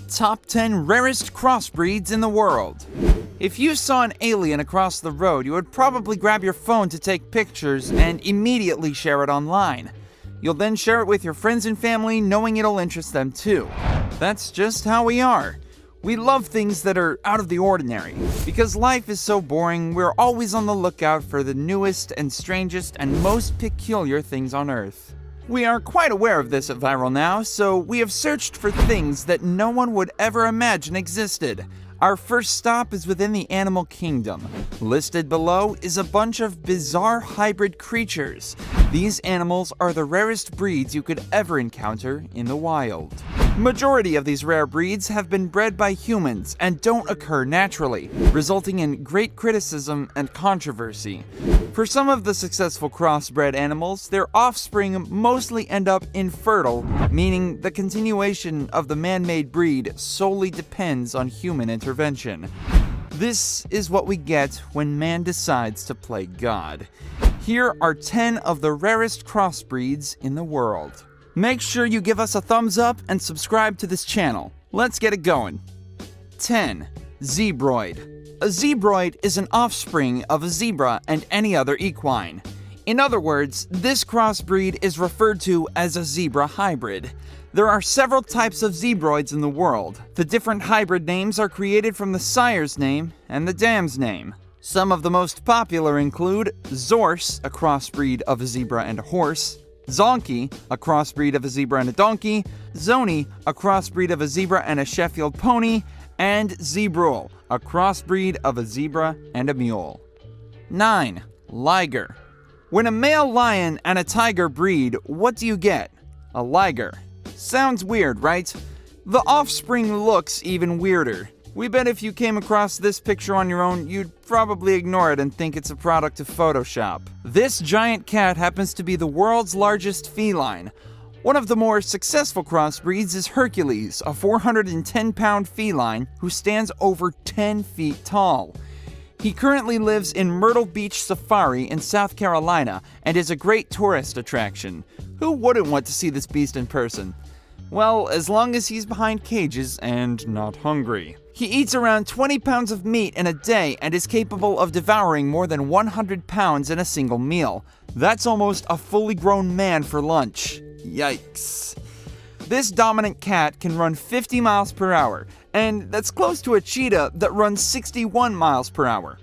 Top 10 Rarest Crossbreeds in the World. If you saw an alien across the road, you would probably grab your phone to take pictures and immediately share it online. You'll then share it with your friends and family, knowing it'll interest them too. That's just how we are. We love things that are out of the ordinary. Because life is so boring, we're always on the lookout for the newest and strangest and most peculiar things on Earth. We are quite aware of this at Viral Now, so we have searched for things that no one would ever imagine existed. Our first stop is within the animal kingdom. Listed below is a bunch of bizarre hybrid creatures. These animals are the rarest breeds you could ever encounter in the wild. Majority of these rare breeds have been bred by humans and don't occur naturally, resulting in great criticism and controversy. For some of the successful crossbred animals, their offspring mostly end up infertile, meaning the continuation of the man-made breed solely depends on human intervention. This is what we get when man decides to play God. Here are 10 of the rarest crossbreeds in the world. Make sure you give us a thumbs up and subscribe to this channel. Let's get it going. 10. Zebroid. A zebroid is an offspring of a zebra and any other equine. In other words, this crossbreed is referred to as a zebra hybrid. There are several types of zebroids in the world. The different hybrid names are created from the sire's name and the dam's name. Some of the most popular include Zorse, a crossbreed of a zebra and a horse, Zonkey, a crossbreed of a zebra and a donkey, Zoni, a crossbreed of a zebra and a Sheffield pony, and Zebrule, a crossbreed of a zebra and a mule. 9. Liger. When a male lion and a tiger breed, what do you get? A liger. Sounds weird, right? The offspring looks even weirder. We bet if you came across this picture on your own, you'd probably ignore it and think it's a product of Photoshop. This giant cat happens to be the world's largest feline. One of the more successful crossbreeds is Hercules, a 410-pound feline who stands over 10 feet tall. He currently lives in Myrtle Beach Safari in South Carolina and is a great tourist attraction. Who wouldn't want to see this beast in person? Well, as long as he's behind cages and not hungry. He eats around 20 pounds of meat in a day and is capable of devouring more than 100 pounds in a single meal. That's almost a fully grown man for lunch. Yikes. This dominant cat can run 50 miles per hour, and that's close to a cheetah that runs 61 miles per hour.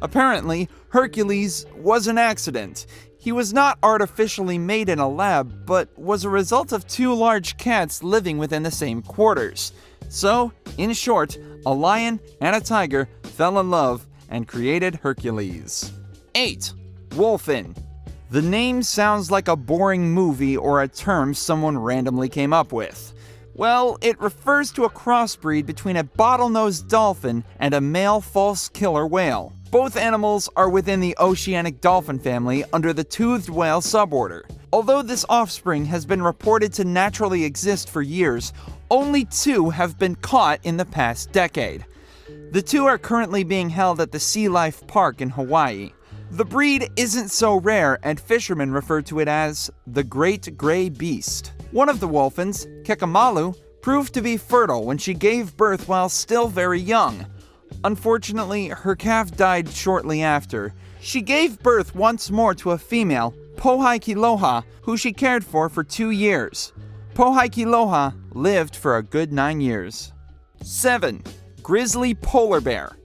Apparently, Hercules was an accident. He was not artificially made in a lab, but was a result of two large cats living within the same quarters. So, in short, a lion and a tiger fell in love and created Hercules. 8. Wolfen. The name sounds like a boring movie or a term someone randomly came up with. Well, it refers to a crossbreed between a bottlenose dolphin and a male false killer whale. Both animals are within the oceanic dolphin family under the toothed whale suborder. Although this offspring has been reported to naturally exist for years, only 2 have been caught in the past decade. The 2 are currently being held at the Sea Life Park in Hawaii. The breed isn't so rare, and fishermen refer to it as the Great Gray Beast. One of the wolfens, Kekamalu, proved to be fertile when she gave birth while still very young. Unfortunately, her calf died shortly after. She gave birth once more to a female, Pohaikiloha, who she cared for 2 years. Pohaikiloha lived for a good 9 years. 7. Grizzly polar bear.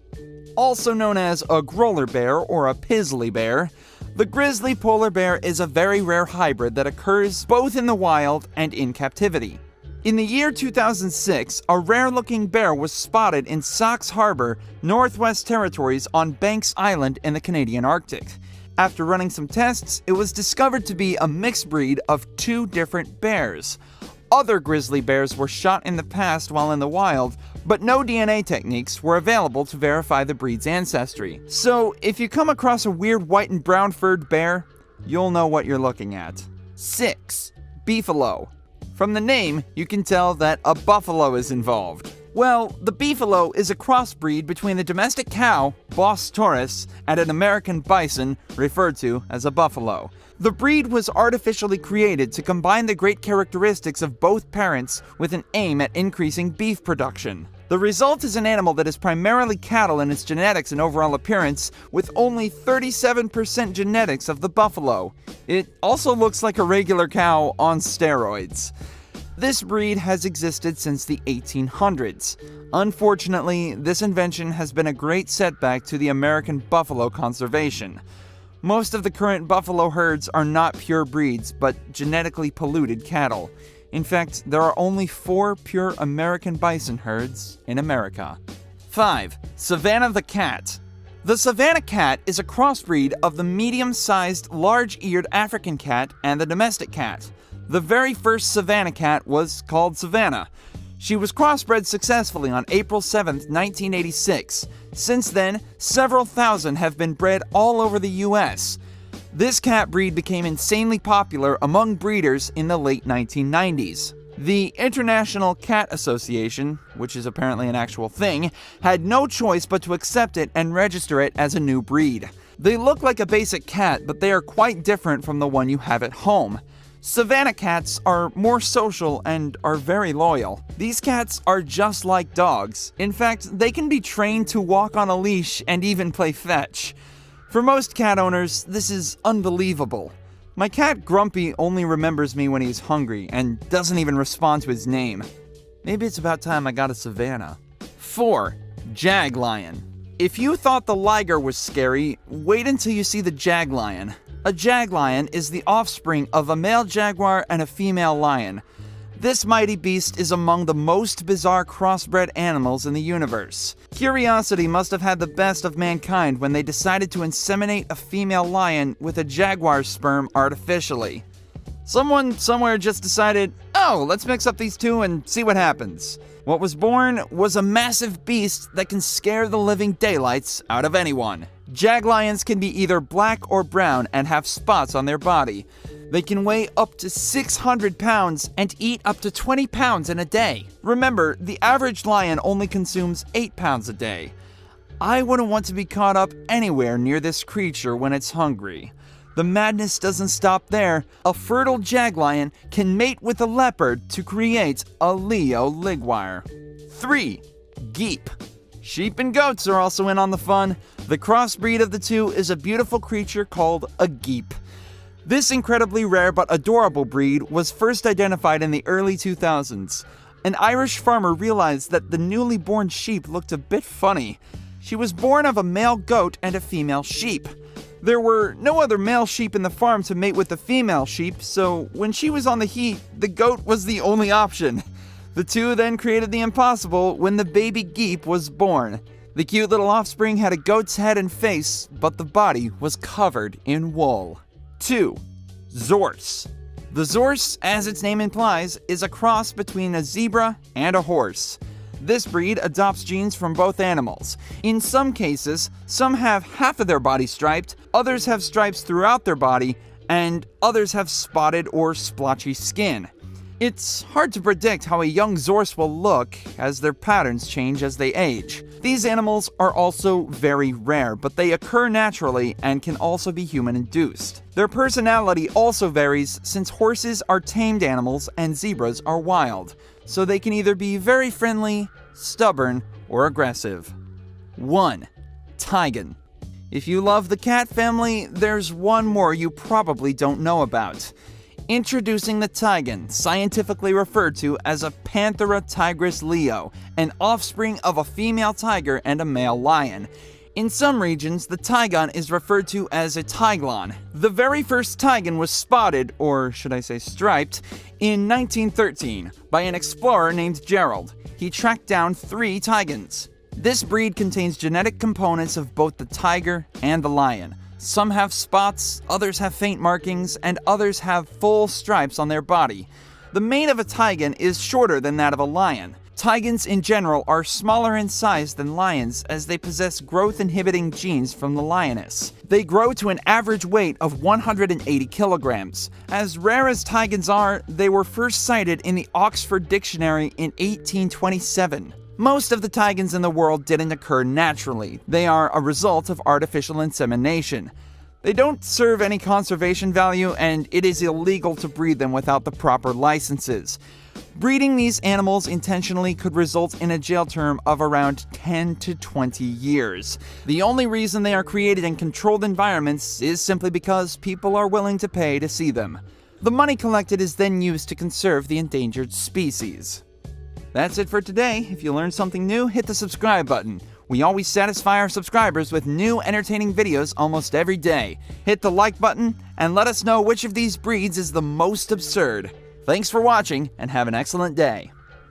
Also known as a grolar bear or a pizzly bear, the grizzly polar bear is a very rare hybrid that occurs both in the wild and in captivity. In the year 2006, a rare-looking bear was spotted in Sax Harbor, Northwest Territories on Banks Island in the Canadian Arctic. After running some tests, it was discovered to be a mixed breed of 2 different bears. Other grizzly bears were shot in the past while in the wild, but no DNA techniques were available to verify the breed's ancestry. So, if you come across a weird white and brown furred bear, you'll know what you're looking at. 6. Beefalo. From the name, you can tell that a buffalo is involved. Well, the beefalo is a crossbreed between the domestic cow, Bos taurus, and an American bison, referred to as a buffalo. The breed was artificially created to combine the great characteristics of both parents with an aim at increasing beef production. The result is an animal that is primarily cattle in its genetics and overall appearance, with only 37% genetics of the buffalo. It also looks like a regular cow on steroids. This breed has existed since the 1800s. Unfortunately, this invention has been a great setback to the American buffalo conservation. Most of the current buffalo herds are not pure breeds, but genetically polluted cattle. In fact, there are only 4 pure American bison herds in America. 5. Savannah the cat. The Savannah cat is a crossbreed of the medium-sized, large-eared African cat and the domestic cat. The very first Savannah cat was called Savannah. She was crossbred successfully on April 7, 1986. Since then, several thousand have been bred all over the US. This cat breed became insanely popular among breeders in the late 1990s. The International Cat Association, which is apparently an actual thing, had no choice but to accept it and register it as a new breed. They look like a basic cat, but they are quite different from the one you have at home. Savannah cats are more social and are very loyal. These cats are just like dogs. In fact, they can be trained to walk on a leash and even play fetch. For most cat owners, this is unbelievable. My cat Grumpy only remembers me when he's hungry and doesn't even respond to his name. Maybe it's about time I got a Savannah. 4. Jag lion. If you thought the liger was scary, wait until you see the jag lion. A jag lion is the offspring of a male jaguar and a female lion. This mighty beast is among the most bizarre crossbred animals in the universe. Curiosity must have had the best of mankind when they decided to inseminate a female lion with a jaguar's sperm artificially. Someone somewhere just decided, oh, let's mix up these two and see what happens. What was born was a massive beast that can scare the living daylights out of anyone. Jag lions can be either black or brown and have spots on their body. They can weigh up to 600 pounds and eat up to 20 pounds in a day. Remember, the average lion only consumes 8 pounds a day. I wouldn't want to be caught up anywhere near this creature when it's hungry. The madness doesn't stop there. A fertile jag lion can mate with a leopard to create a Leo ligwire. 3. Geep. Sheep and goats are also in on the fun. The crossbreed of the two is a beautiful creature called a geep. This incredibly rare but adorable breed was first identified in the early 2000s. An Irish farmer realized that the newly born sheep looked a bit funny. She was born of a male goat and a female sheep. There were no other male sheep in the farm to mate with the female sheep, so when she was on the heat, the goat was the only option. The two then created the impossible when the baby geep was born. The cute little offspring had a goat's head and face, but the body was covered in wool. 2. Zorse. The Zorse, as its name implies, is a cross between a zebra and a horse. This breed adopts genes from both animals. In some cases, some have half of their body striped, others have stripes throughout their body, and others have spotted or splotchy skin. It's hard to predict how a young Zorse will look, as their patterns change as they age. These animals are also very rare, but they occur naturally and can also be human-induced. Their personality also varies since horses are tamed animals and zebras are wild, so they can either be very friendly, stubborn, or aggressive. 1. Tigon. If you love the cat family, there's one more you probably don't know about. Introducing the Tigon, scientifically referred to as a Panthera tigris leo, an offspring of a female tiger and a male lion. In some regions, the Tigon is referred to as a Tiglon. The very first Tigon was spotted, or should I say striped, in 1913 by an explorer named Gerald. He tracked down 3 Tigons. This breed contains genetic components of both the tiger and the lion. Some have spots, others have faint markings, and others have full stripes on their body. The mane of a Tigon is shorter than that of a lion. Tigons in general are smaller in size than lions as they possess growth-inhibiting genes from the lioness. They grow to an average weight of 180 kilograms. As rare as Tigons are, they were first cited in the Oxford Dictionary in 1827. Most of the taigans in the world didn't occur naturally. They are a result of artificial insemination. They don't serve any conservation value, and it is illegal to breed them without the proper licenses. Breeding these animals intentionally could result in a jail term of around 10 to 20 years. The only reason they are created in controlled environments is simply because people are willing to pay to see them. The money collected is then used to conserve the endangered species. That's it for today. If you learned something new, hit the subscribe button. We always satisfy our subscribers with new entertaining videos almost every day. Hit the like button and let us know which of these breeds is the most absurd. Thanks for watching and have an excellent day.